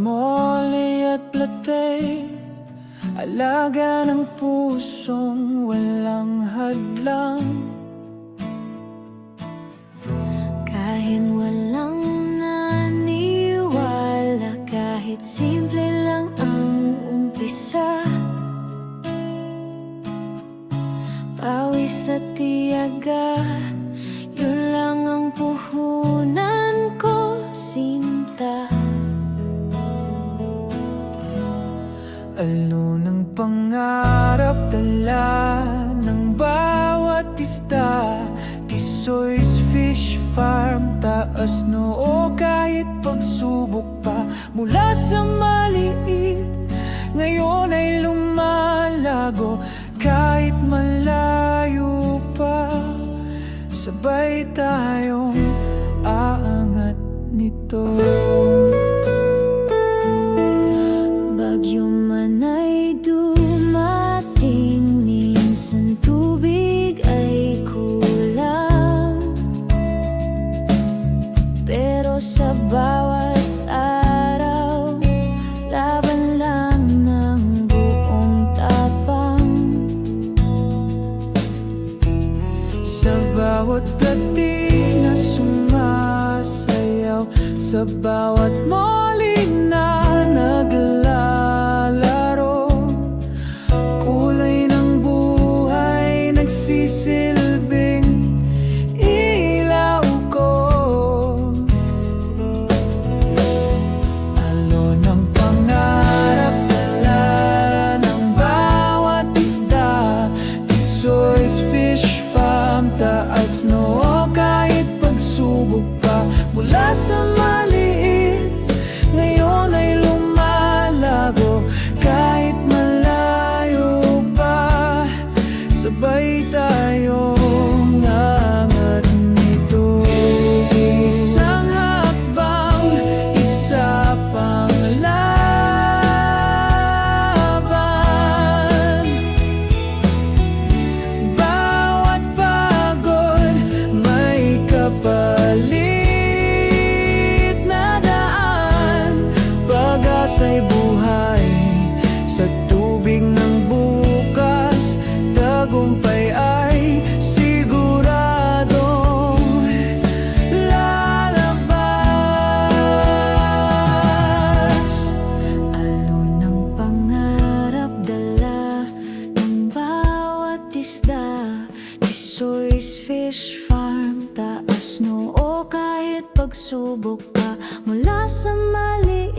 mole at platay, alaga ng pusong walang hadlang. Kahit walang naniwala, kahit simple lang ang umpisa, pawis at tiyaga, yun lang ang puhunan ko, sinta. Alo ng pangarap, dala ng bawat isda. Tisoy's Fish Farm, taas noo kahit pagsubok pa. Mula sa maliit, ngayon ay lumalago. Kahit malayo pa, sabay tayong aangat nito. Bagyo man ay dumating, minsan tubig ay kulang, pero sa bawat araw, laban lang ng buong tapang. Sa bawat plati na sumasayaw, sa bawat moli na naglalaro, kulay ng buhay nagsisilbing ilaw ko. Alo ng pangarap, dala ng bawat isda. Tisoy's Fish Farm, taas noo kahit pagsubok pa. Mula sa maliit, ngayon ay lumalago. Kahit malayo pa, sabay tayong angat nito. Isang hakbang, isa pang laban. Bawat pagod may kapalit na daan. Pag-asa'y buhay sa tubig ng bukas. Tagumpay ay siguradong lalabas. Alo ng pangarap, dala ng bawat isda. Tisoy's Fish Farm, taas noo kahit pagsubok pa. Mula sa maliit,